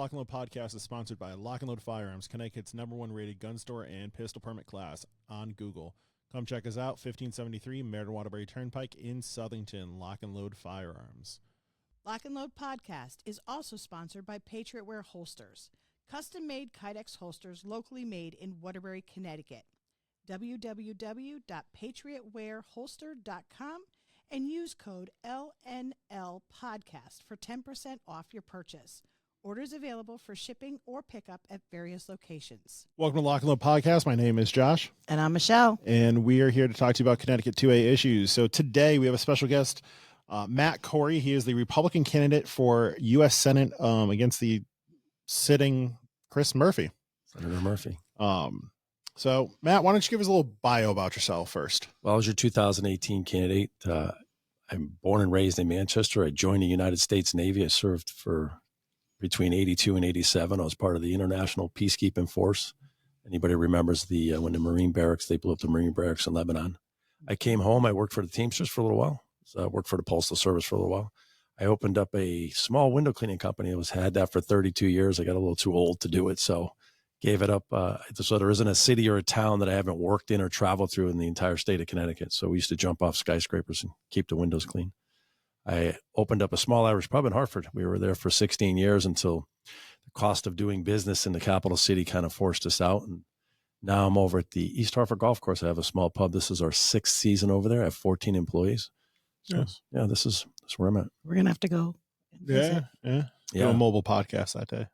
Lock and Load podcast is sponsored by Lock and Load Firearms, Connecticut's #1 rated gun store and pistol permit class on Google. Come check us out, 1573 Meriden Waterbury Turnpike in Southington. Lock and Load Firearms. Lock and Load podcast is also sponsored by Patriot Wear Holsters, custom-made Kydex holsters locally made in Waterbury, Connecticut. www.patriotwearholster.com and use code LNL podcast for 10% off your purchase. Orders available for shipping or pickup at various locations. Welcome to Lock and Load podcast. My name is Josh. And I'm Michelle. And we are here to talk to you about Connecticut 2A issues. So today we have a special guest, Matt Corey. He is the Republican candidate for U.S. Senate against the sitting Chris Murphy. Senator Murphy. So, Matt, why don't you give us a little bio about yourself first? Well, I was your 2018 candidate. I'm born and raised in Manchester. I joined the United States Navy. I served for between 82 and 87. I was part of the International Peacekeeping Force. Anybody remembers when the Marine barracks, they blew up the Marine barracks in Lebanon. I came home. I worked for the Teamsters for a little while. So I worked for the Postal Service for a little while. I opened up a small window cleaning company. Had that for 32 years. I got a little too old to do it, so gave it up. So there isn't a city or a town that I haven't worked in or traveled through in the entire state of Connecticut. So we used to jump off skyscrapers and keep the windows clean. I opened up a small Irish pub in Hartford. We were there for 16 years until the cost of doing business in the capital city kind of forced us out. And now I'm over at the East Hartford Golf Course. I have a small pub. This is our 6th season over there. I have 14 employees. So, yes. Yeah, this is where I'm at. We're going to have to go. Yeah. Do a mobile podcast that day.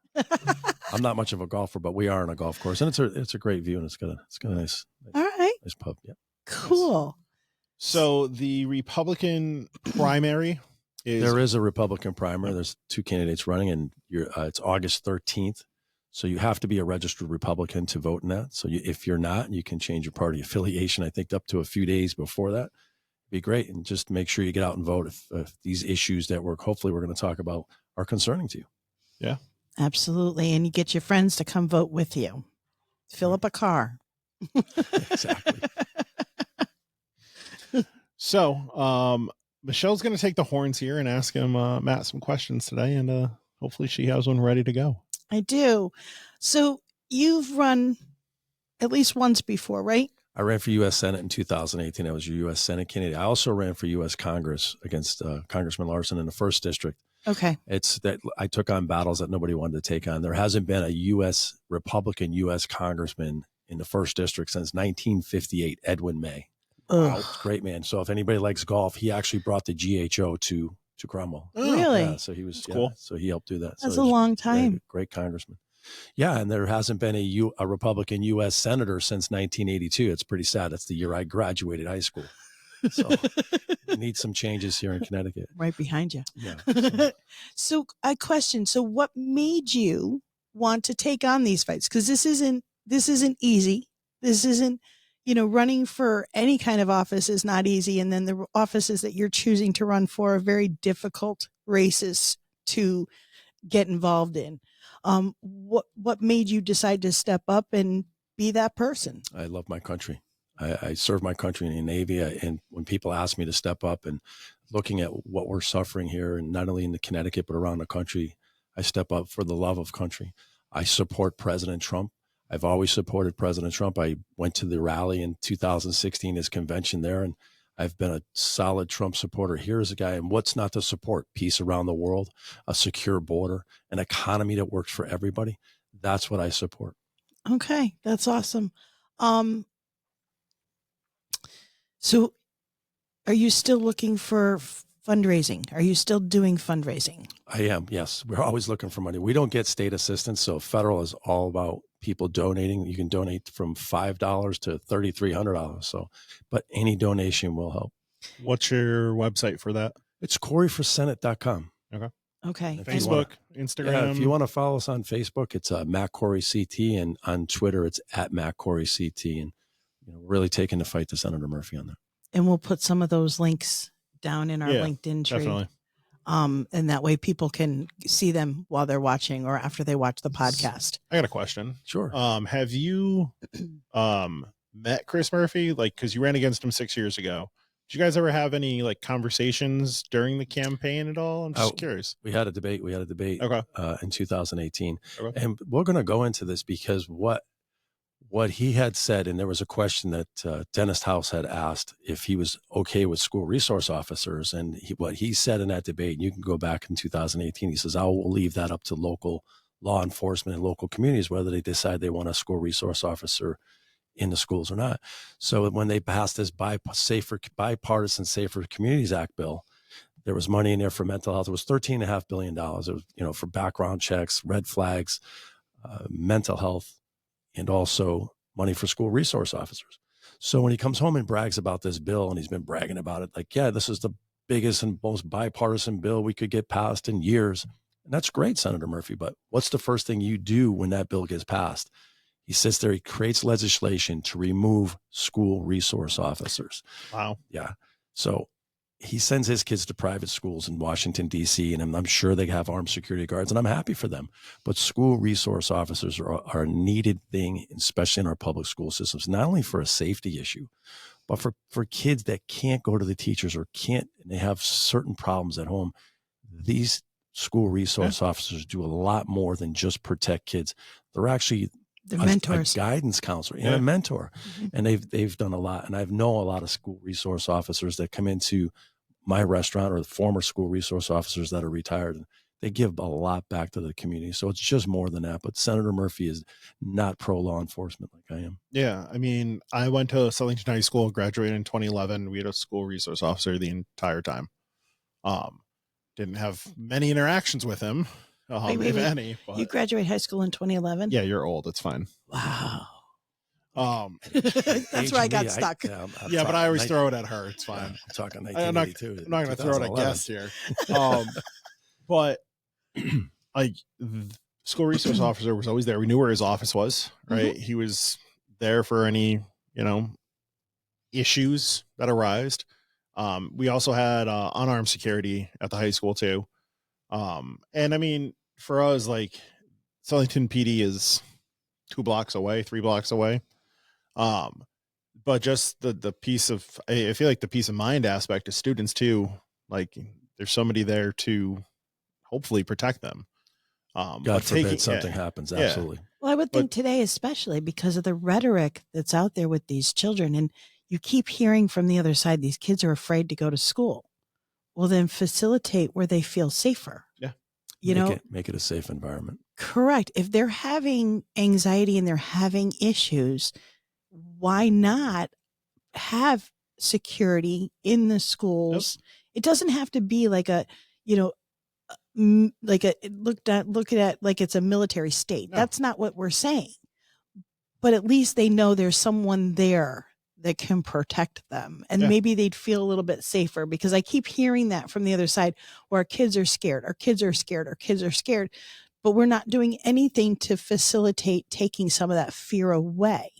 I'm not much of a golfer, but we are on a golf course, and it's a great view, and it's got a nice all right, nice pub. Yeah, cool. So the Republican primary there is a Republican primary. There's 2 candidates running, and it's August 13th. So you have to be a registered Republican to vote in that. So if you're not, you can change your party affiliation. I think up to a few days before that. Be great, and just make sure you get out and vote if these issues that hopefully we're going to talk about are concerning to you. Yeah, absolutely. And you get your friends to come vote with you. Fill up a car. Exactly. So, Michelle's going to take the horns here and ask him, Matt, some questions today, and hopefully she has one ready to go. I do. So you've run at least once before, right? I ran for U.S. Senate in 2018. I was your U.S. Senate candidate. I also ran for U.S. Congress against Congressman Larson in the 1st district. Okay. It's that I took on battles that nobody wanted to take on. There hasn't been a Republican U.S. Congressman in the 1st district since 1958, Edwin May. Wow. Great man. So if anybody likes golf, he actually brought the GHO to Cromwell. Really? Yeah, so he was cool. So he helped do that. That's so a long time. Great congressman. Yeah, and there hasn't been a Republican U.S. senator since 1982. It's pretty sad. That's the year I graduated high school. So we need some changes here in Connecticut. Right behind you. Yeah. So I question. So what made you want to take on these fights? Because this isn't easy. This isn't, running for any kind of office is not easy. And then the offices that you're choosing to run for are very difficult races to get involved in. What made you decide to step up and be that person? I love my country. I serve my country in the Navy. And when people ask me to step up and looking at what we're suffering here, and not only in the Connecticut, but around the country, I step up for the love of country. I support President Trump. I've always supported President Trump. I went to the rally in 2016, his convention there, and I've been a solid Trump supporter. Here's a guy, and what's not to support? Peace around the world, a secure border, an economy that works for everybody. That's what I support. Okay, that's awesome. So are you still looking for fundraising? Are you still doing fundraising? I am, yes. We're always looking for money. We don't get state assistance, so federal is all about people donating. You can donate from $5 to $3,300. So, but any donation will help. What's your website for that? It's CoreyForSenate.com. Okay. Facebook, Instagram. Yeah, if you want to follow us on Facebook, it's Matt Corey CT, and on Twitter, it's at Matt Corey CT. And we're really taking the fight to Senator Murphy on that. And we'll put some of those links down in our LinkedIn tree. Definitely. And that way people can see them while they're watching or after they watch the podcast. I got a question. Sure. Have you met Chris Murphy? Like, because you ran against him 6 years ago. Did you guys ever have any like conversations during the campaign at all? I'm just curious. We had a debate. Okay. In 2018, Okay. and we're going to go into this because what he had said, and there was a question that Dennis House had asked if he was okay with school resource officers, and what he said in that debate, and you can go back in 2018, he says, I will leave that up to local law enforcement and local communities, whether they decide they want a school resource officer in the schools or not. So when they passed this bipartisan Safer Communities Act bill, there was money in there for mental health. It was $13.5 billion. It was, for background checks, red flags, mental health, and also money for school resource officers. So when he comes home and brags about this bill, and he's been bragging about it, like, yeah, this is the biggest and most bipartisan bill we could get passed in years. And that's great, Senator Murphy. But what's the first thing you do when that bill gets passed? He sits there, he creates legislation to remove school resource officers. Wow. Yeah. So he sends his kids to private schools in Washington, D.C., and I'm sure they have armed security guards, and I'm happy for them. But school resource officers are a needed thing, especially in our public school systems, not only for a safety issue, but for kids that can't go to the teachers or can't, and they have certain problems at home. These school resource officers do a lot more than just protect kids. They're actually mentors, a guidance counselor and a mentor. Mm-hmm. And they've done a lot. And I know a lot of school resource officers that come into my restaurant, or the former school resource officers that are retired, and they give a lot back to the community. So it's just more than that. But Senator Murphy is not pro law enforcement like I am. Yeah. I mean, I went to Southington High School, graduated in 2011. We had a school resource officer the entire time. Didn't have many interactions with him. If any. But... You graduated high school in 2011? Yeah, you're old. It's fine. Wow. That's where I got stuck. But I always throw it at her. It's fine. I'm talking 1982. I'm not going to throw it at guests here. But like, school resource officer was always there. We knew where his office was, right? Mm-hmm. He was there for any, issues that arised. We also had unarmed security at the high school too. And I mean, for us, like, Southington PD is 3 blocks away. But just the piece of, I feel like the peace of mind aspect of students too, like, there's somebody there to hopefully protect them. God forbid something happens. Absolutely. Well, I would think today, especially because of the rhetoric that's out there with these children, and you keep hearing from the other side, these kids are afraid to go to school. Well, then facilitate where they feel safer. Yeah. Make it a safe environment. Correct. If they're having anxiety and they're having issues, why not have security in the schools? Yep. It doesn't have to be like a, like look at like it's a military state. No. That's not what we're saying. But at least they know there's someone there that can protect them, and maybe they'd feel a little bit safer, because I keep hearing that from the other side, where our kids are scared, but we're not doing anything to facilitate taking some of that fear away.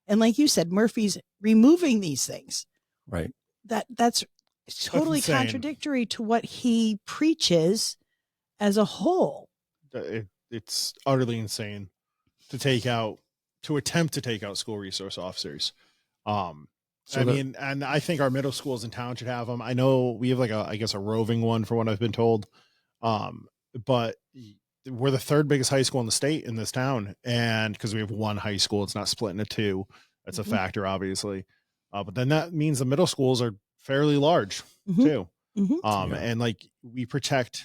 And like you said, Murphy's removing these things. Right. That's totally contradictory to what he preaches as a whole. It's utterly insane to attempt to take out school resource officers. And I think our middle schools in town should have them. I know we have like a roving one, for what I've been told. But we're the 3rd biggest high school in the state in this town. And because we have one high school, it's not split into 2. That's a factor, obviously. But then that means the middle schools are fairly large too. Mm-hmm. And like, we protect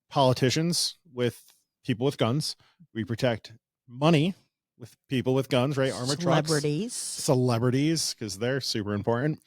politicians with people with guns. We protect money with people with guns, right? Armored trucks. Celebrities, because they're super important.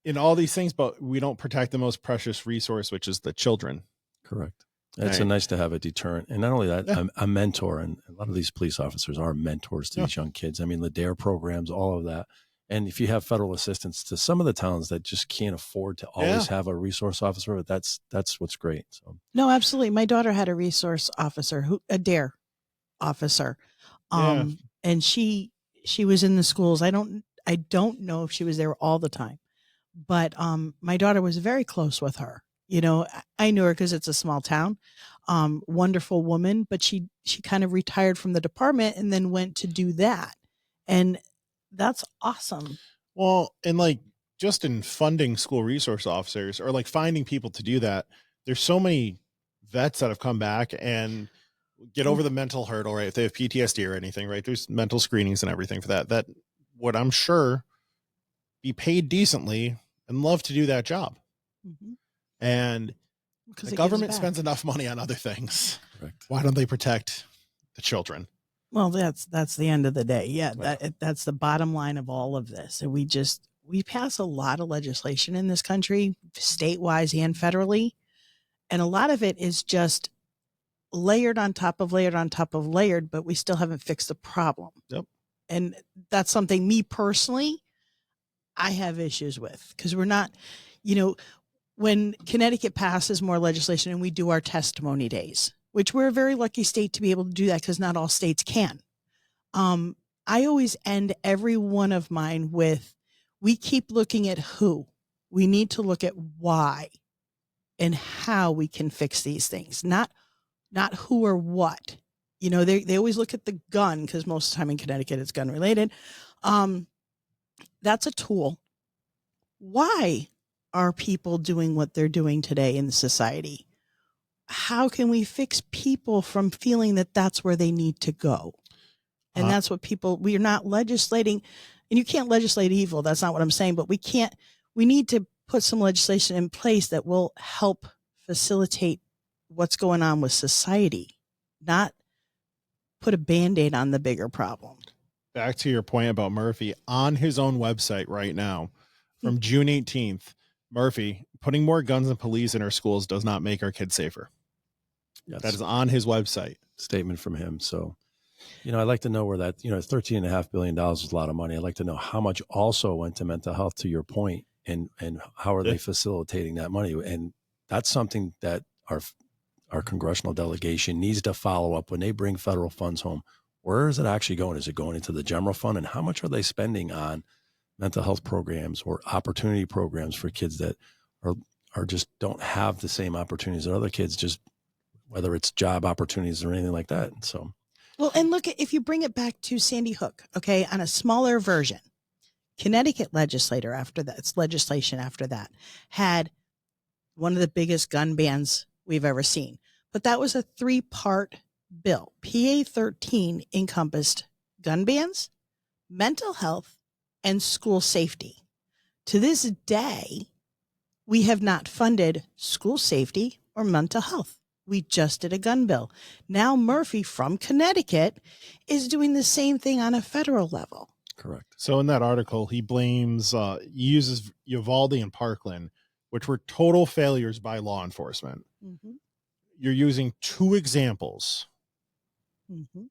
In all these things, but we don't protect the most precious resource, which is the children. Correct. It's nice to have a deterrent. And not only that, a mentor. And a lot of these police officers are mentors to these young kids. I mean, the DARE programs, all of that. And if you have federal assistance to some of the towns that just can't afford to always have a resource officer, that's what's great. So no, absolutely. My daughter had a resource officer, a DARE officer. And she was in the schools. I don't know if she was there all the time, but my daughter was very close with her. I knew her because it's a small town. Wonderful woman, but she kind of retired from the department and then went to do that. And that's awesome. Well, and like, just in funding school resource officers or like finding people to do that, there's so many vets that have come back and get over the mental hurdle, right? If they have PTSD or anything, right? There's mental screenings and everything for that. That would, I'm sure, be paid decently and love to do that job. Mm-hmm. And Because the government spends enough money on other things. Correct. Why don't they protect the children? Well, that's the end of the day. Yeah, that's the bottom line of all of this. And we pass a lot of legislation in this country, state-wise and federally, and a lot of it is just layered on top of layered on top of layered, but we still haven't fixed the problem. Yep. And that's something, me personally, I have issues with, because we're not, when Connecticut passes more legislation and we do our testimony days, which we're a very lucky state to be able to do that because not all states can. I always end every one of mine with, we keep looking at who. We need to look at why and how we can fix these things, not who or what. They always look at the gun, because most of the time in Connecticut it's gun related. That's a tool. Why are people doing what they're doing today in society? How can we fix people from feeling that that's where they need to go? And that's what we are not legislating, and you can't legislate evil. That's not what I'm saying, but we need to put some legislation in place that will help facilitate what's going on with society, not put a Band-Aid on the bigger problem. Back to your point about Murphy, on his own website right now, from June 18th, Murphy, putting more guns and police in our schools does not make our kids safer. Yes. That is on his website. Statement from him. So, I'd like to know where that, $13.5 billion is a lot of money. I'd like to know how much also went to mental health, to your point, and how are they facilitating that money? And that's something that our congressional delegation needs to follow up when they bring federal funds home. Where is it actually going? Is it going into the general fund? And how much are they spending on mental health programs or opportunity programs for kids that are just don't have the same opportunities that other kids, just whether it's job opportunities or anything like that. So, well, and look at, if you bring it back to Sandy Hook, okay, on a smaller version, Connecticut legislation after that had one of the biggest gun bans we've ever seen. But that was a 3-part bill. PA 13 encompassed gun bans, mental health, and school safety. To this day, we have not funded school safety or mental health. We just did a gun bill. Now Murphy from Connecticut is doing the same thing on a federal level. Correct. So in that article, he blames, he uses Uvalde and Parkland, which were total failures by law enforcement. Mm-hmm. You're using 2 examples. Mm-hmm.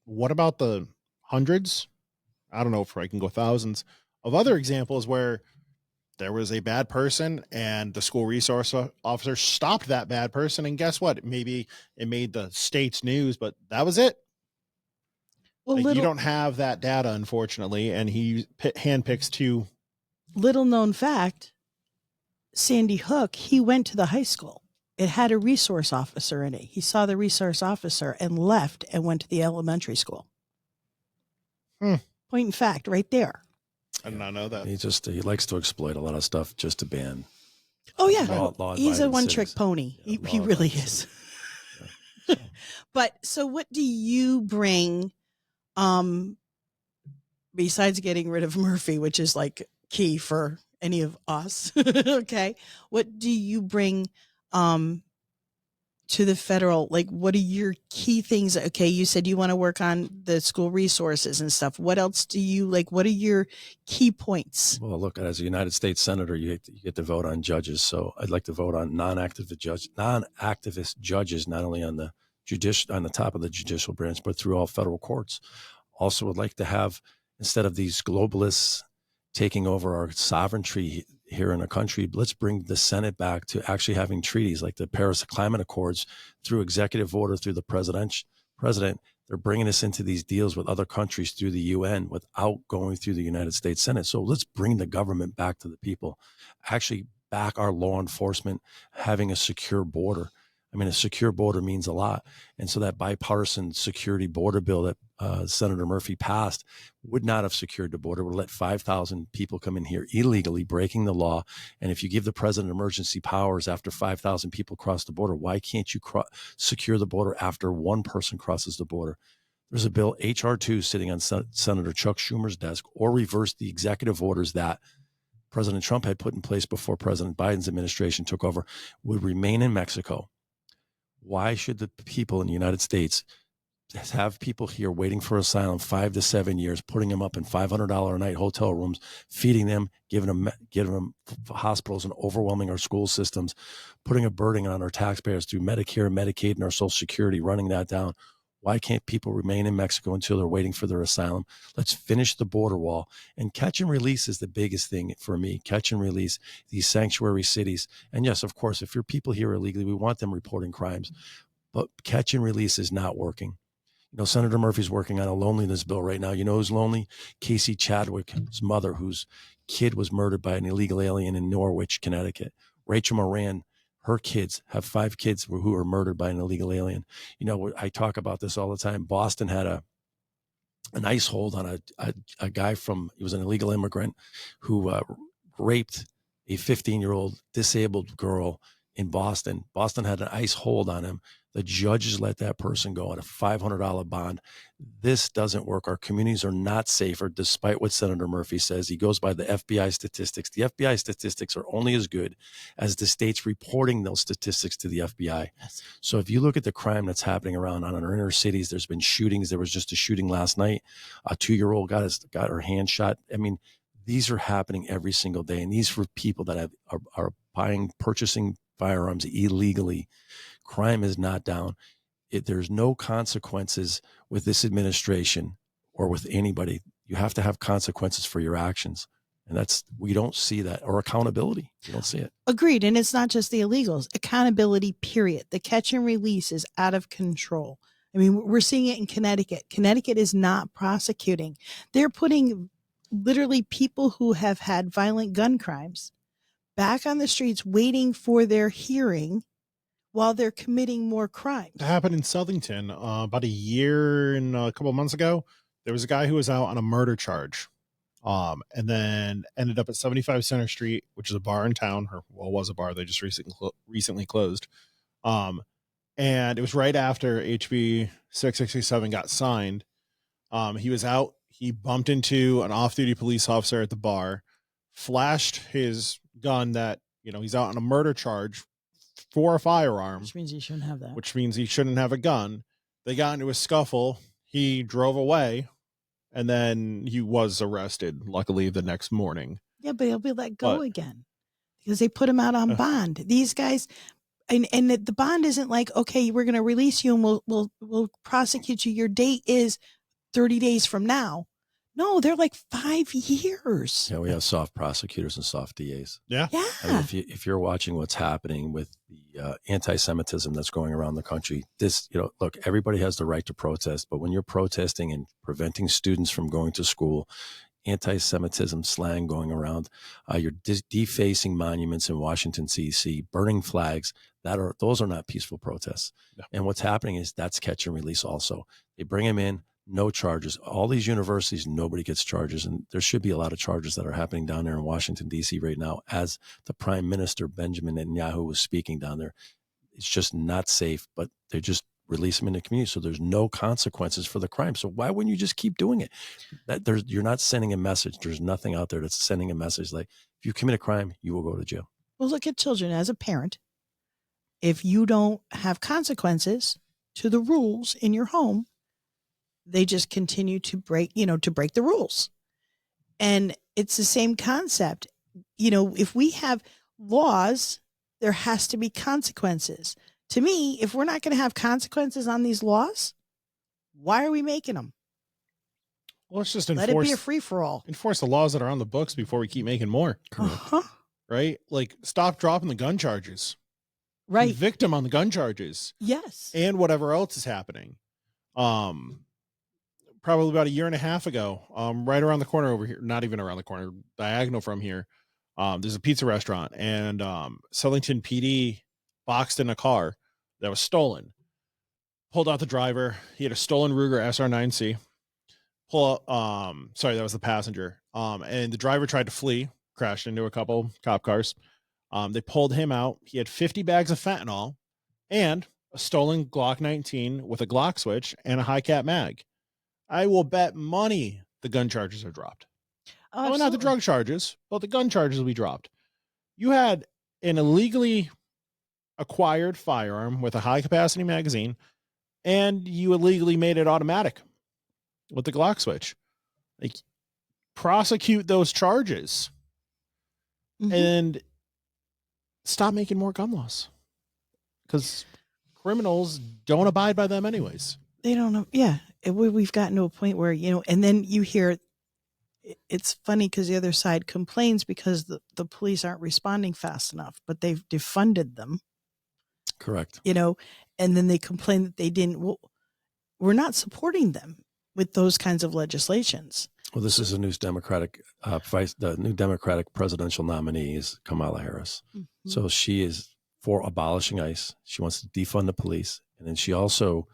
What about the hundreds? I don't know if I can go thousands of other examples where there was a bad person and the school resource officer stopped that bad person. And guess what? Maybe it made the state's news, but that was it. Well, you don't have that data, unfortunately. And he handpicks 2. Little known fact, Sandy Hook, he went to the high school. It had a resource officer in it. He saw the resource officer and left and went to the elementary school. Point in fact, right there. I did not know that. He likes to exploit a lot of stuff just to ban. Oh yeah, he's a one-trick pony. Yeah, he really is. Yeah. But so, what do you bring? Besides getting rid of Murphy, which is like key for any of us. Okay, what do you bring? To the federal, like, what are your key things? Okay, you said you want to work on the school resources and stuff. What else do you like? What are your key points? Well, look, as a United States Senator, you get to vote on judges. So I'd like to vote on non-activist judges, not only on the top of the judicial branch, but through all federal courts. Also would like to have, instead of these globalists taking over our sovereignty here in a country, let's bring the Senate back to actually having treaties like the Paris Climate Accords through executive order, through the president. They're bringing us into these deals with other countries through the UN without going through the United States Senate. So let's bring the government back to the people, actually back our law enforcement, having a secure border. I mean, a secure border means a lot. And so that bipartisan security border bill that Senator Murphy passed would not have secured the border, would let 5,000 people come in here illegally, breaking the law. And if you give the president emergency powers after 5,000 people cross the border, why can't you secure the border after one person crosses the border? There's a bill, H.R. 2, sitting on Senator Chuck Schumer's desk, or reverse the executive orders that President Trump had put in place before President Biden's administration took over, would remain in Mexico. Why should the people in the United States have people here waiting for asylum 5 to 7 years, putting them up in $500 a night hotel rooms, feeding them, giving them hospitals and overwhelming our school systems, putting a burden on our taxpayers through Medicare, Medicaid, and our Social Security, running that down? Why can't people remain in Mexico until they're waiting for their asylum? Let's finish the border wall. And catch and release is the biggest thing for me. Catch and release, these sanctuary cities. And yes, of course, if your people here illegally, we want them reporting crimes. But catch and release is not working. You know, Senator Murphy's working on a loneliness bill right now. You know who's lonely? Casey Chadwick's mother, whose kid was murdered by an illegal alien in Norwich, Connecticut. Rachel Moran, her kids have 5 kids who were murdered by an illegal alien. You know, I talk about this all the time. Boston had an ice hold on a guy he was an illegal immigrant who raped a 15-year-old disabled girl in Boston. Boston had an ice hold on him. The judges let that person go at a $500 bond. This doesn't work. Our communities are not safer, despite what Senator Murphy says. He goes by the FBI statistics. The FBI statistics are only as good as the states reporting those statistics to the FBI. Yes. So if you look at the crime that's happening around on our inner cities, there's been shootings. There was just a shooting last night. A 2-year-old got her hand shot. I mean, these are happening every single day. And these are people that are purchasing firearms illegally. Crime is not down. There's no consequences with this administration or with anybody. You have to have consequences for your actions. And we don't see that, or accountability. You don't see it. Agreed. And it's not just the illegals. Accountability, period. The catch and release is out of control. I mean, we're seeing it in Connecticut. Connecticut is not prosecuting. They're putting literally people who have had violent gun crimes back on the streets waiting for their hearing while they're committing more crimes. That happened in Southington about a year and a couple of months ago. There was a guy who was out on a murder charge, and then ended up at 75 Center Street, which is a bar in town, or was a bar. They just recently closed. And it was right after HB 667 got signed. He was out. He bumped into an off-duty police officer at the bar, flashed his gun that, he's out on a murder charge for a firearm. Which means he shouldn't have that. Which means he shouldn't have a gun. They got into a scuffle. He drove away, and then he was arrested, luckily, the next morning. Yeah, but he'll be let go again because they put him out on bond. These guys, and the bond isn't like, okay, we're going to release you and we'll prosecute you. Your date is 30 days from now. No, they're like 5 years. Yeah, we have soft prosecutors and soft DAs. Yeah. Yeah. I mean, if you're watching what's happening with the anti-Semitism that's going around the country, look, everybody has the right to protest, but when you're protesting and preventing students from going to school, anti-Semitism slang going around, you're defacing monuments in Washington, D.C., burning flags, those are not peaceful protests. No. And what's happening is that's catch and release also. They bring him in. No charges. All these universities, nobody gets charges. And there should be a lot of charges that are happening down there in Washington, D.C. right now as the Prime Minister, Benjamin Netanyahu, was speaking down there. It's just not safe, but they just release them in the community. So there's no consequences for the crime. So why wouldn't you just keep doing it? You're not sending a message. There's nothing out there that's sending a message like, if you commit a crime, you will go to jail. Well, look at children. As a parent, if you don't have consequences to the rules in your home, they just continue to break the rules. And it's the same concept. If we have laws, there has to be consequences. To me, if we're not going to have consequences on these laws, why are we making them? Well, let's just let it be a free for all. Enforce the laws that are on the books before we keep making more. Right? Like, stop dropping the gun charges. Right. Convict them on the gun charges. Yes. And whatever else is happening. Probably about a year and a half ago, right around the corner over here, not even around the corner, diagonal from here, there's a pizza restaurant, and Southington PD boxed in a car that was stolen. Pulled out the driver. He had a stolen Ruger SR9C. That was the passenger. And the driver tried to flee, crashed into a couple cop cars. They pulled him out. He had 50 bags of fentanyl and a stolen Glock 19 with a Glock switch and a high cap mag. I will bet money the gun charges are dropped. Oh, Not the drug charges, but the gun charges will be dropped. You had an illegally acquired firearm with a high capacity magazine, and you illegally made it automatic with the Glock switch. Like, prosecute those charges and stop making more gun laws, because criminals don't abide by them anyways. They don't know. Yeah. We've gotten to a point where, and then you hear, it's funny because the other side complains because the police aren't responding fast enough, but they've defunded them. Correct. And then they complain that they didn't. Well, we're not supporting them with those kinds of legislations. Well, this is a new Democratic the new Democratic presidential nominee is Kamala Harris. Mm-hmm. So she is for abolishing ICE. She wants to defund the police. And then she also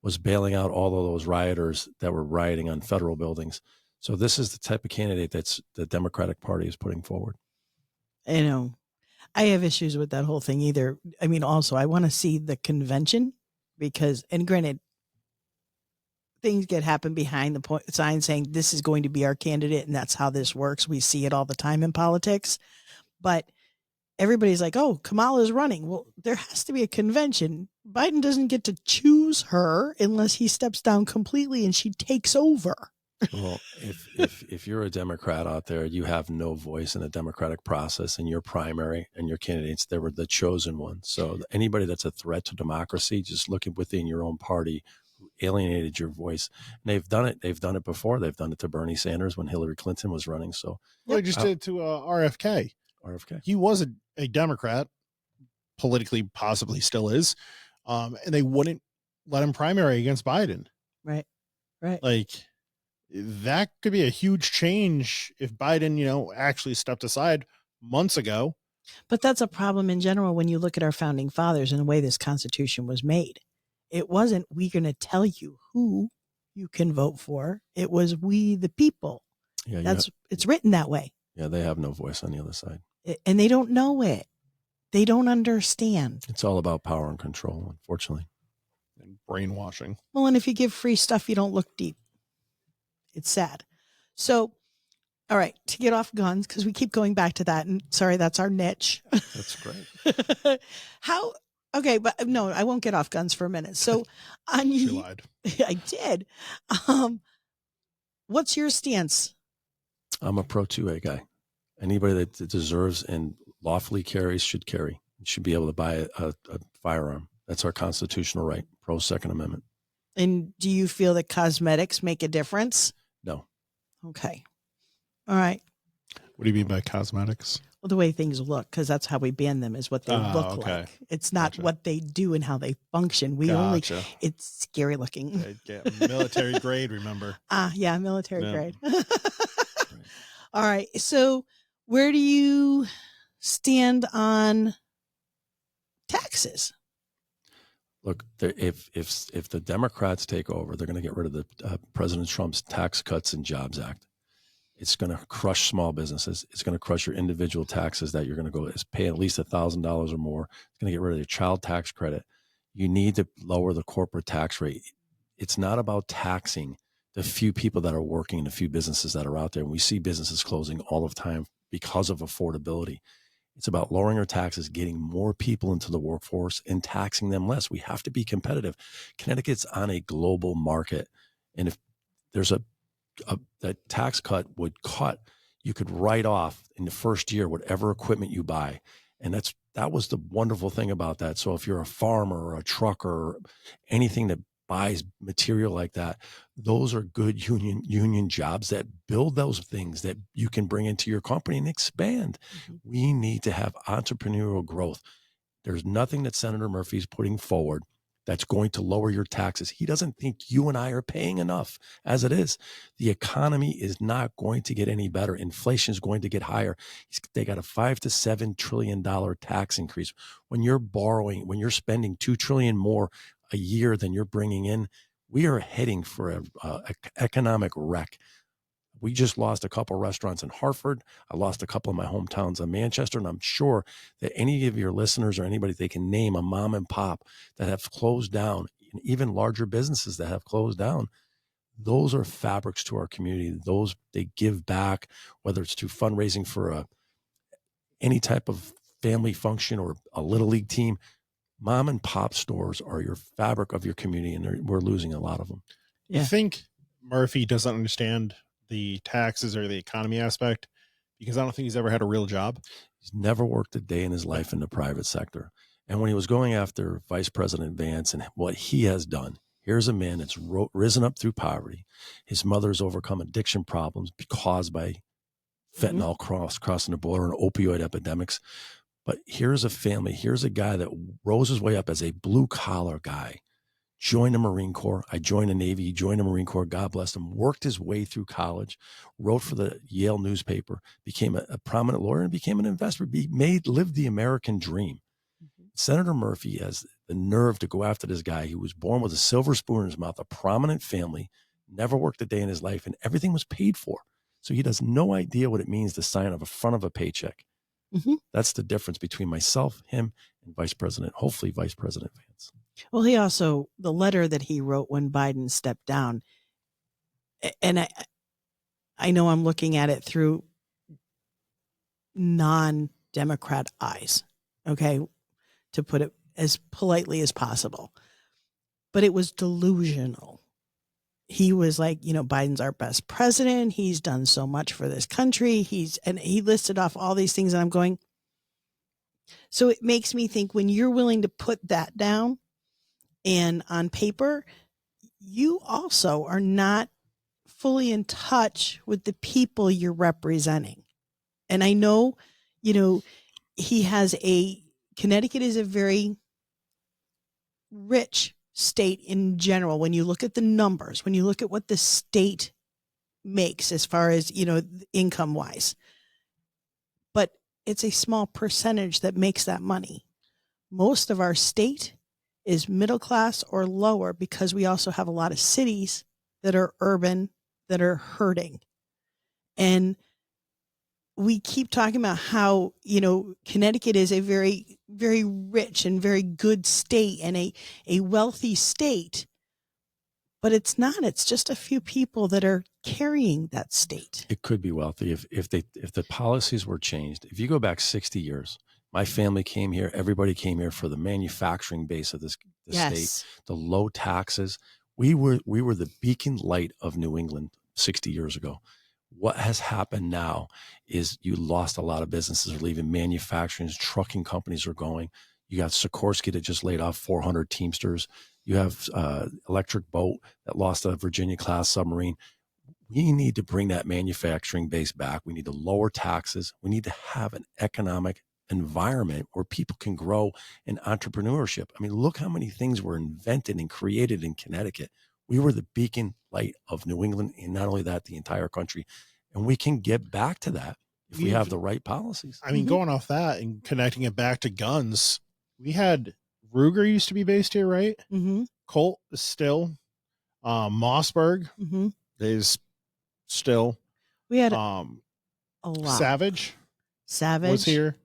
was bailing out all of those rioters that were rioting on federal buildings. So this is the type of candidate that's the Democratic Party is putting forward. I have issues with that whole thing either. I mean, also, I want to see the convention because, and granted, things happen behind the sign saying this is going to be our candidate and that's how this works. We see it all the time in politics. But everybody's like, oh, Kamala's running. Well, there has to be a convention. Biden doesn't get to choose her unless he steps down completely and she takes over. Well, if you're a Democrat out there, you have no voice in the democratic process, and your primary and your candidates, they were the chosen ones. So anybody that's a threat to democracy, just looking within your own party, who alienated your voice. And they've done it. They've done it before. They've done it to Bernie Sanders when Hillary Clinton was running. So they just did it to RFK. RFK. He was a Democrat, politically, possibly still is, and they wouldn't let him primary against Biden. Right. Like, that could be a huge change if Biden, actually stepped aside months ago. But that's a problem in general when you look at our founding fathers and the way this Constitution was made. It wasn't, we're going to tell you who you can vote for. It was we, the people. Yeah, it's written that way. Yeah, they have no voice on the other side. And they don't know it. They don't understand. It's all about power and control, unfortunately. And brainwashing. Well, and if you give free stuff, you don't look deep. It's sad. So, all right, to get off guns, because we keep going back to that. And sorry, that's our niche. That's great. Okay, but no, I won't get off guns for a minute. So, She lied. I did. What's your stance? I'm a pro 2A guy. Anybody that deserves and lawfully carries should carry. You should be able to buy a firearm. That's our constitutional right. Pro Second Amendment. And do you feel that cosmetics make a difference? No. Okay. All right. What do you mean by cosmetics? Well, the way things look, because that's how we ban them, is what they look like. It's not what they do and how they function. It's scary looking. Military grade, remember? Yeah, military grade. All right. So where do you stand on taxes? Look, if the Democrats take over, they're going to get rid of the President Trump's Tax Cuts and Jobs Act. It's going to crush small businesses. It's going to crush your individual taxes that you're going to go pay at least $1,000 or more. It's going to get rid of your child tax credit. You need to lower the corporate tax rate. It's not about taxing the few people that are working, the few businesses that are out there. And we see businesses closing all the time because of affordability. It's about lowering our taxes, getting more people into the workforce and taxing them less. We have to be competitive. Connecticut's on a global market. And if there's that tax cut would cut, you could write off in the first year whatever equipment you buy. And that was the wonderful thing about that. So if you're a farmer or a trucker or anything that buys material like that, those are good union jobs that build those things that you can bring into your company and expand. Mm-hmm. We need to have entrepreneurial growth. There's nothing that Senator Murphy's putting forward that's going to lower your taxes. He doesn't think you and I are paying enough as it is. The economy is not going to get any better. Inflation is going to get higher. They got a $5 to $7 trillion tax increase. When you're borrowing, when you're spending $2 trillion more a year than you're bringing in, we are heading for an economic wreck. We just lost a couple of restaurants in Hartford. I lost a couple of my hometowns in Manchester. And I'm sure that any of your listeners or anybody, they can name a mom and pop that have closed down, and even larger businesses that have closed down. Those are fabrics to our community. Those, they give back, whether it's to fundraising for any type of family function or a little league team. Mom and pop stores are your fabric of your community, and we're losing a lot of them. You think Murphy doesn't understand the taxes or the economy aspect because I don't think he's ever had a real job? He's never worked a day in his life in the private sector. And when he was going after Vice President Vance and what he has done, here's a man that's risen up through poverty. His mother's overcome addiction problems caused by fentanyl crossing the border and opioid epidemics. But here's a family. Here's a guy that rose his way up as a blue collar guy, joined the Marine Corps. I joined the Navy. He joined the Marine Corps. God bless him. Worked his way through college, wrote for the Yale newspaper, became a prominent lawyer, and became an investor. Lived the American dream. Senator Murphy has the nerve to go after this guy who was born with a silver spoon in his mouth, a prominent family, never worked a day in his life, and everything was paid for. So he has no idea what it means to sign on the front of a paycheck. That's the difference between myself, him, and hopefully Vice President Vance. Well, he also, the letter that he wrote when Biden stepped down, and I know I'm looking at it through non-Democrat eyes, okay, to put it as politely as possible, but it was delusional. He was like, Biden's our best president. He's done so much for this country. And he listed off all these things, and I'm going, so it makes me think, when you're willing to put that down and on paper, you also are not fully in touch with the people you're representing. And I know, Connecticut is a very rich state in general. When you look at the numbers, when you look at what the state makes as far as, income wise, but it's a small percentage that makes that money. Most of our state is middle class or lower, because we also have a lot of cities that are urban, that are hurting. And we keep talking about how, Connecticut is a very, very rich and very good state and a wealthy state, but it's not. It's just a few people that are carrying that state. It could be wealthy if the policies were changed. If you go back 60 years, my family came here. Everybody came here for the manufacturing base of the state, the low taxes. We were the beacon light of New England 60 years ago. What has happened now is you lost a lot of businesses are leaving. Manufacturing, trucking companies are going. You got Sikorsky that just laid off 400 Teamsters. You have Electric Boat that lost a Virginia-class submarine. We need to bring that manufacturing base back. We need to lower taxes. We need to have an economic environment where people can grow in entrepreneurship. I mean, look how many things were invented and created in Connecticut. We were the beacon light of New England, and not only that, the entire country. And we can get back to that if we have the right policies. I mean, going off that and connecting it back to guns, we had Ruger used to be based here, right? Colt is still. Mossberg is still. We had a lot. Savage was here.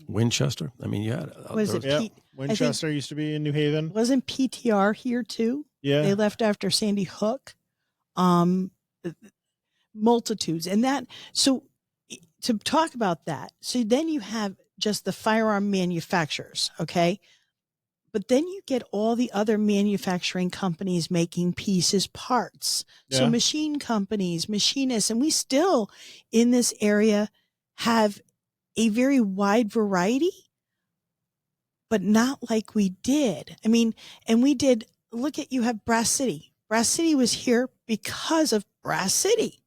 Winchester. I mean, Winchester used to be in New Haven. Wasn't PTR here too? Yeah. They left after Sandy Hook. Multitudes. And that, so to talk about that, so then you have just the firearm manufacturers, okay? But then you get all the other manufacturing companies making pieces, parts. Yeah. So machine companies, machinists, and we still in this area have a very wide variety, but not like we did. I mean, and we did, look at, you have Brass City. Brass City was here because of Brass City.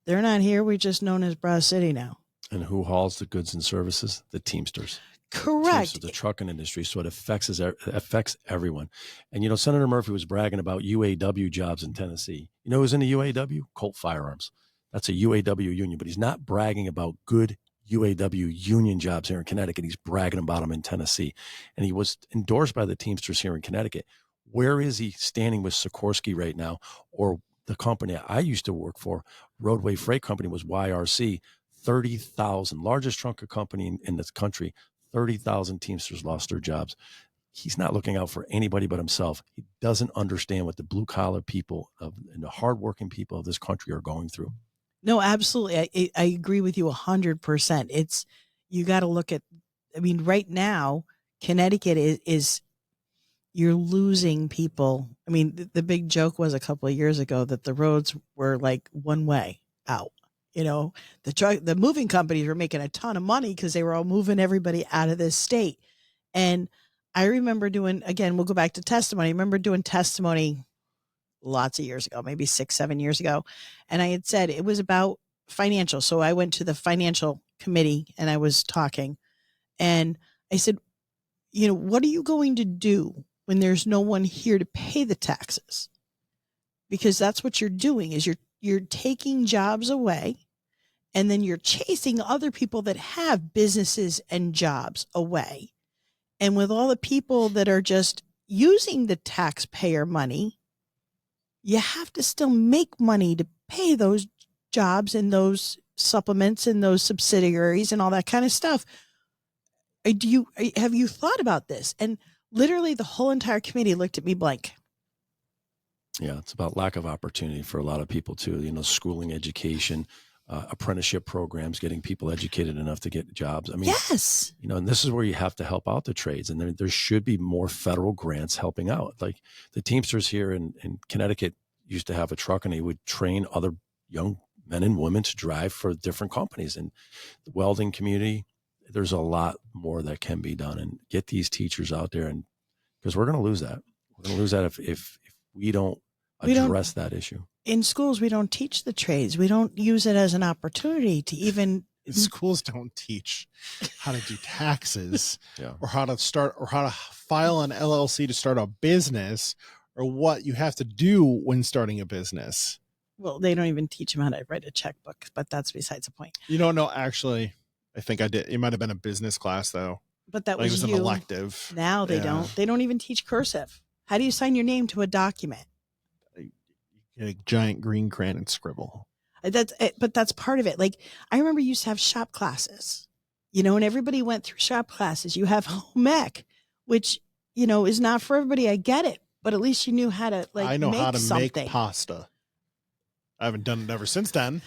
They're not here. We're just known as Brass City now. And who hauls the goods and services? The Teamsters. Correct. The trucking industry. So it affects everyone. And, Senator Murphy was bragging about UAW jobs in Tennessee. You know who's in the UAW? Colt Firearms. That's a UAW union, but he's not bragging about good UAW union jobs here in Connecticut. He's bragging about them in Tennessee. And he was endorsed by the Teamsters here in Connecticut. Where is he standing with Sikorsky right now? Or the company I used to work for, Roadway Freight Company, was YRC, 30,000, largest trunker company in this country. 30,000 Teamsters lost their jobs. He's not looking out for anybody but himself. He doesn't understand what the blue collar people and the hardworking people of this country are going through. No, absolutely. I agree with you 100%. You got to look at, right now, Connecticut is you're losing people. The big joke was a couple of years ago that the roads were like one way out. The moving companies were making a ton of money because they were all moving everybody out of this state. And I remember we'll go back to testimony. I remember doing testimony lots of years ago, maybe 6-7 years ago. And I had said it was about financial. So I went to the financial committee and I was talking and I said, what are you going to do when there's no one here to pay the taxes? Because that's what you're doing is you're taking jobs away and then you're chasing other people that have businesses and jobs away. And with all the people that are just using the taxpayer money, you have to still make money to pay those jobs and those supplements and those subsidiaries and all that kind of stuff. Have you thought about this? And literally the whole entire committee looked at me blank. Yeah, it's about lack of opportunity for a lot of people too. Schooling, education, apprenticeship programs, getting people educated enough to get jobs. Yes. And this is where you have to help out the trades. And there should be more federal grants helping out. Like the Teamsters here in Connecticut used to have a truck and they would train other young men and women to drive for different companies. And the welding community, there's a lot more that can be done, and get these teachers out there. And because we're going to lose that. We're going to lose that if we don't address that issue. In schools, we don't teach the trades. We don't use it as an opportunity to even. Schools don't teach how to do taxes Yeah. or how to file an LLC to start a business or what you have to do when starting a business. Well, they don't even teach them how to write a checkbook, but that's besides the point. No, actually, I think I did. It might have been a business class though. But that was an elective. Now they don't. They don't even teach cursive. How do you sign your name to a document? A giant green crayon and scribble. But that's part of it. Like I remember you used to have shop classes, and everybody went through shop classes. You have home ec, which, is not for everybody. I get it, but at least you knew how to I know make how to something. make pasta. I haven't done it ever since then,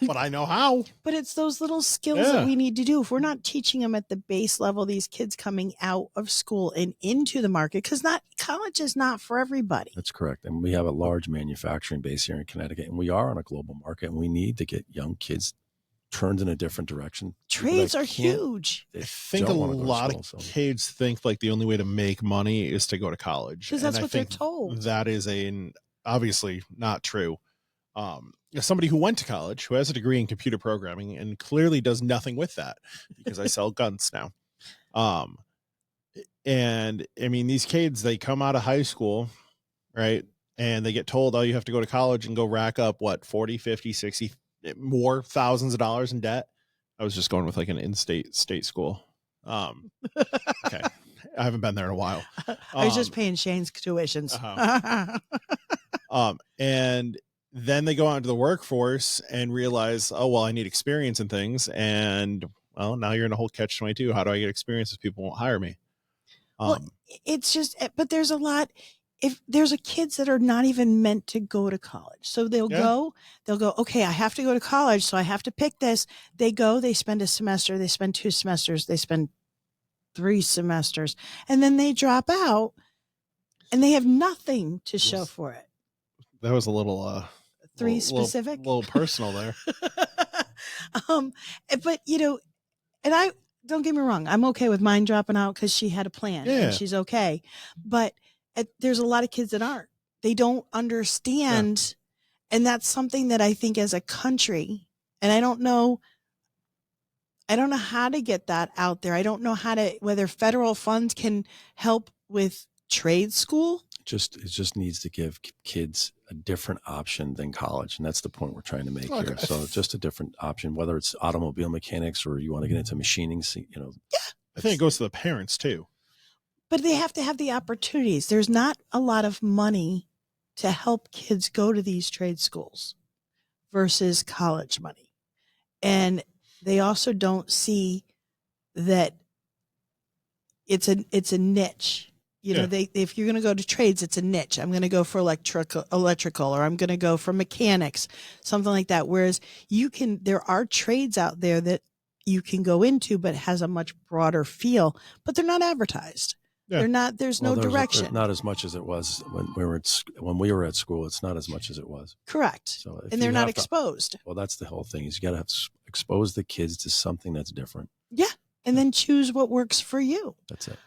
but I know how. But it's those little skills that we need to do. If we're not teaching them at the base level, these kids coming out of school and into the market, because college is not for everybody. That's correct. And we have a large manufacturing base here in Connecticut, and we are on a global market, and we need to get young kids turned in a different direction. Trades are huge. I think a lot of kids think like the only way to make money is to go to college. Because that's what they're told. That is obviously not true. Somebody who went to college, who has a degree in computer programming and clearly does nothing with that because I sell guns now. And these kids, they come out of high school, right? And they get told, oh, you have to go to college and go rack up 40, 50, 60 more thousands of dollars in debt. I was just going with like an in-state school. Okay. I haven't been there in a while. I was just paying Shane's tuitions. And then they go out into the workforce and realize, oh, well, I need experience in things. And well, now you're in a whole catch-22. How do I get experience if people won't hire me? It's just, but there's a lot. If there's kids that are not even meant to go to college. So they'll go, okay, I have to go to college. So I have to pick this. They go, they spend a semester, they spend 2 semesters, they spend 3 semesters, and then they drop out and they have nothing to show for it. That was a little, specific, a little personal there. But and I don't get me wrong, I'm okay with mine dropping out because she had a plan and she's okay. But there's a lot of kids that aren't. They don't understand, and that's something that I think as a country, and I don't know. I don't know how to get that out there. I don't know whether federal funds can help with trade school. It just needs to give kids a different option than college, and that's the point we're trying to make here. So just a different option, whether it's automobile mechanics or you want to get into machining. I think it goes to the parents too. But they have to have the opportunities. There's not a lot of money to help kids go to these trade schools versus college money. And they also don't see that it's a niche. If you're going to go to trades, it's a niche. I'm going to go for electrical, or I'm going to go for mechanics, something like that. Whereas there are trades out there that you can go into, but it has a much broader feel, but they're not advertised. Yeah. There's no direction. Not as much as it was when we were at school. It's not as much as it was. Correct. So and they're not exposed. Well, that's the whole thing. Is you got to expose the kids to something that's different. Yeah. And then choose what works for you. That's it.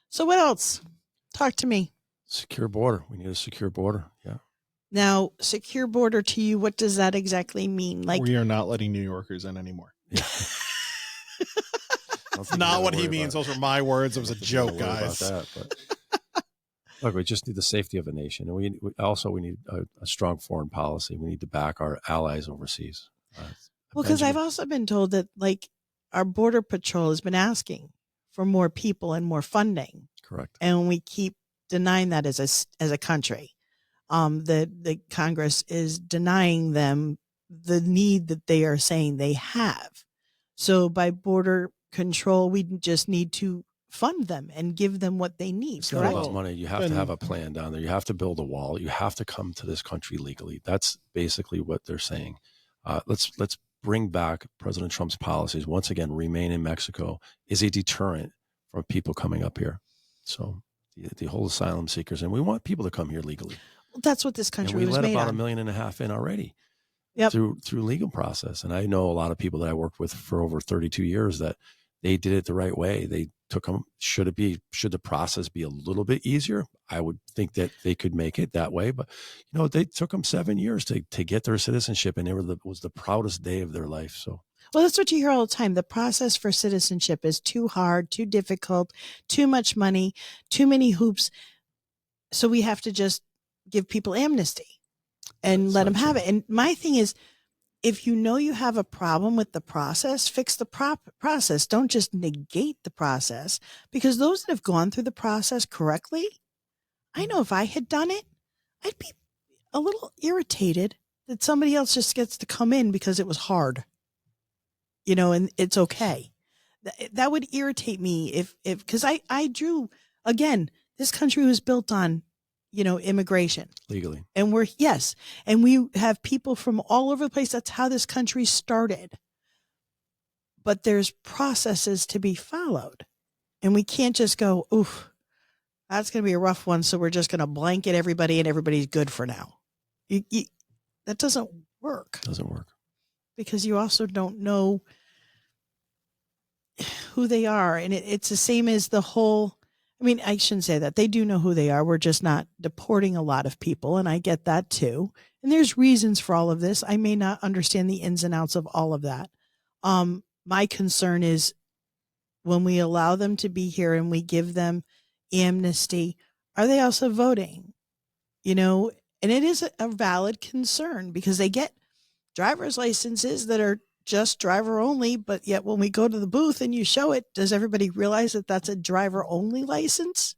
So what else? Talk to me. Secure border. We need a secure border. Yeah. Now, secure border to you, what does that exactly mean? Like, we are not letting New Yorkers in anymore. Yeah. That's not what he means. Those were my words. It was a joke, guys. Look, we just need the safety of a nation. And we need a strong foreign policy. We need to back our allies overseas. Well, because I've also been told that our border patrol has been asking for more people and more funding. Correct. And we keep denying that as a country. The Congress is denying them the need that they are saying they have. So by border control, we just need to fund them and give them what they need. It's not about money. You have to have a plan down there. You have to build a wall. You have to come to this country legally. That's basically what they're saying. Let's bring back President Trump's policies. Once again, remain in Mexico is a deterrent for people coming up here. So the whole asylum seekers, and we want people to come here legally. Well, that's what this country was made on. We let about 1.5 million in already. Yep. Through legal process. And I know a lot of people that I worked with for over 32 years that they did it the right way. They took them. Should the process be a little bit easier? I would think that they could make it that way. But, they took them 7 years to get their citizenship, and it was the proudest day of their life. So, well, that's what you hear all the time. The process for citizenship is too hard, too difficult, too much money, too many hoops. So we have to just give people amnesty and let them have it. And my thing is, if you have a problem with the process, fix the process. Don't just negate the process, because those that have gone through the process correctly, I know if I had done it, I'd be a little irritated that somebody else just gets to come in because it was hard, and it's okay. That would irritate me because I drew, again, this country was built on immigration legally. And and we have people from all over the place. That's how this country started. But there's processes to be followed. And we can't just go, oof, that's going to be a rough one. So we're just going to blanket everybody and everybody's good for now. That doesn't work. Doesn't work. Because you also don't know who they are. And it's the same as the whole, I shouldn't say that. They do know who they are. We're just not deporting a lot of people, and I get that too. And there's reasons for all of this. I may not understand the ins and outs of all of that. My concern is when we allow them to be here and we give them amnesty, are they also voting? And it is a valid concern because they get driver's licenses that are just driver only, but yet when we go to the booth and you show it, does everybody realize that that's a driver only license,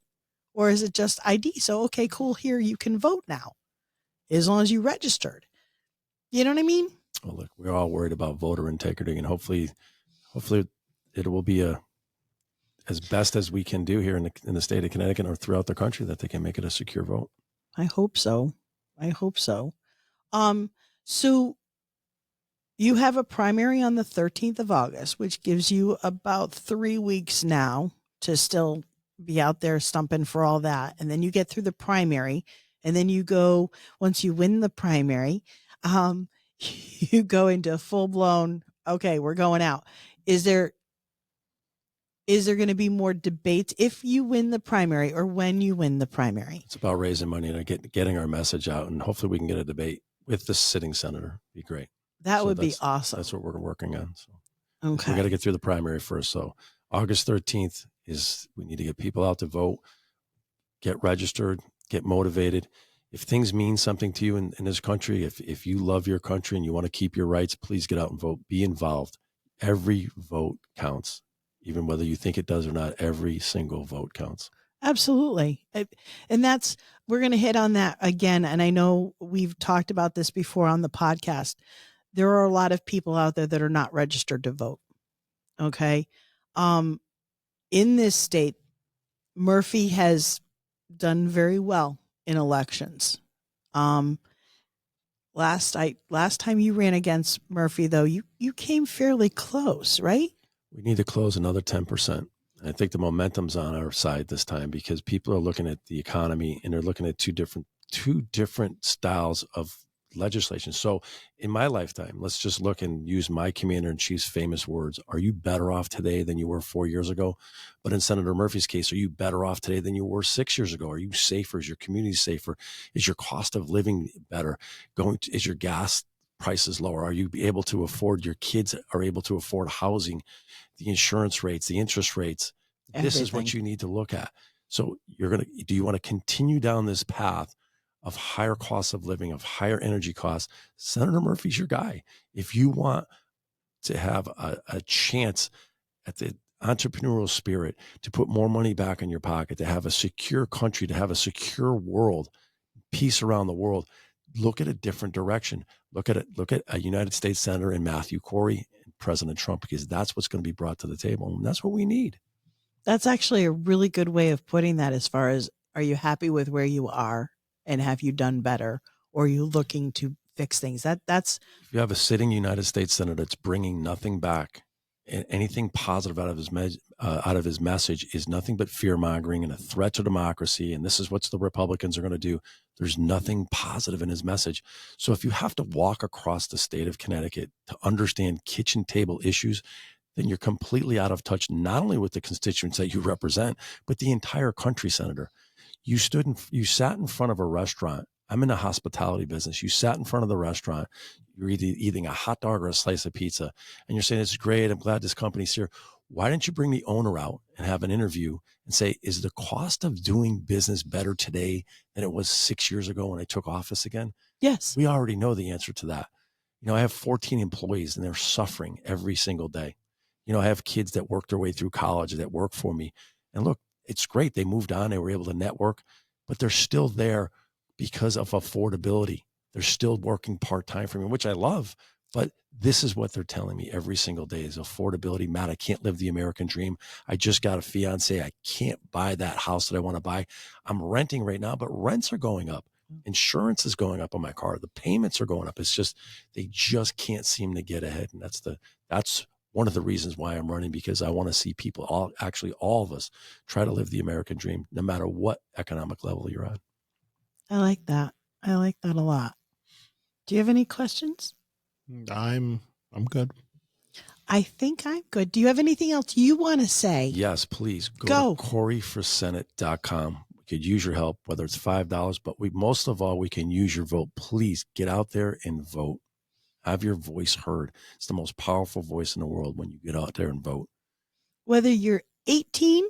or is it just ID? So, okay, cool. Here you can vote now as long as you registered. You know what I mean? Well, look, we're all worried about voter integrity, and hopefully it will be as best as we can do here in the state of Connecticut or throughout the country, that they can make it a secure vote. I hope so. So you have a primary on the 13th of August, which gives you about 3 weeks now to still be out there stumping for all that. And then you get through the primary, and then you go, once you win the primary, you go into full blown, okay, we're going out. Is there going to be more debates if you win the primary or when you win the primary? It's about raising money and getting our message out, and hopefully we can get a debate with the sitting senator. Be great. That would be awesome. That's what we're working on. So Okay. We got to get through the primary first. So August 13th we need to get people out to vote, get registered, get motivated. If things mean something to you in this country, if you love your country and you want to keep your rights, please get out and vote. Be involved. Every vote counts, even whether you think it does or not. Every single vote counts. Absolutely. And we're going to hit on that again. And I know we've talked about this before on the podcast. There are a lot of people out there that are not registered to vote. Okay. In this state, Murphy has done very well in elections. Last time you ran against Murphy, though, you came fairly close, right? We need to close another 10%. I think the momentum's on our side this time because people are looking at the economy and they're looking at two different styles of legislation. So in my lifetime, let's just look and use my commander-in-chief's famous words. Are you better off today than you were 4 years ago? But in Senator Murphy's case, are you better off today than you were 6 years ago? Are you safer? Is your community safer? Is your cost of living better? Is your gas prices lower? Are you able to afford, your kids are able to afford housing, the insurance rates, the interest rates? This is what you need to look at. So do you want to continue down this path of higher costs of living, of higher energy costs? Senator Murphy's your guy. If you want to have a chance at the entrepreneurial spirit, to put more money back in your pocket, to have a secure country, to have a secure world, peace around the world, look at a different direction. Look at a United States Senator in Matthew Corey and President Trump, because that's what's going to be brought to the table. And that's what we need. That's actually a really good way of putting that, as far as, are you happy with where you are and have you done better, or are you looking to fix things? That's if you have a sitting United States Senator that's bringing nothing back, and anything positive out of his message is nothing but fear mongering and a threat to democracy, and this is what the Republicans are going to do. There's nothing positive in his message. So if you have to walk across the state of Connecticut to understand kitchen table issues, then you're completely out of touch, not only with the constituents that you represent, but the entire country, Senator. You sat in front of a restaurant. I'm in the hospitality business. You sat in front of the restaurant. You're either eating a hot dog or a slice of pizza, and you're saying, it's great, I'm glad this company's here. Why didn't you bring the owner out and have an interview and say, is the cost of doing business better today than it was 6 years ago when I took office again? Yes. We already know the answer to that. I have 14 employees and they're suffering every single day. I have kids that work their way through college that work for me. And look, it's great. They moved on. They were able to network, but they're still there because of affordability. They're still working part-time for me, which I love. But this is what they're telling me every single day is affordability. Matt, I can't live the American dream. I just got a fiance. I can't buy that house that I want to buy. I'm renting right now, but rents are going up. Insurance is going up on my car. The payments are going up. It's just, they just can't seem to get ahead. And that's one of the reasons why I'm running, because I want to see people, all of us, try to live the American dream, no matter what economic level you're on. I like that. I like that a lot. Do you have any questions? I'm good. I think I'm good. Do you have anything else you want to say? Yes, please go to CoreyForSenate.com. We could use your help, whether it's $5, but most of all, we can use your vote. Please get out there and vote. Have your voice heard. It's the most powerful voice in the world when you get out there and vote. Whether you're 18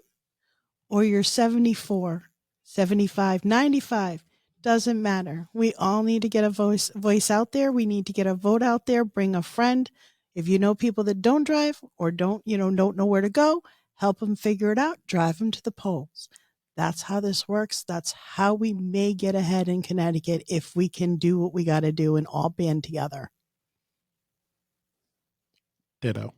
or you're 74, 75, 95, doesn't matter. We all need to get a voice out there. We need to get a vote out there. Bring a friend. If you know people that don't drive or don't know where to go, help them figure it out. Drive them to the polls. That's how this works. That's how we may get ahead in Connecticut, if we can do what we got to do and all band together. Ditto.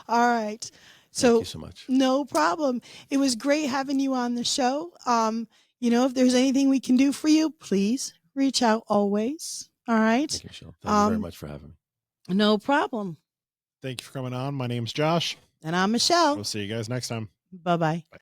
All right. Thank you so much. No problem. It was great having you on the show. If there's anything we can do for you, please reach out always. All right. Thank you, Michele. Thank you very much for having me. No problem. Thank you for coming on. My name's Josh. And I'm Michele. We'll see you guys next time. Bye-bye. Bye.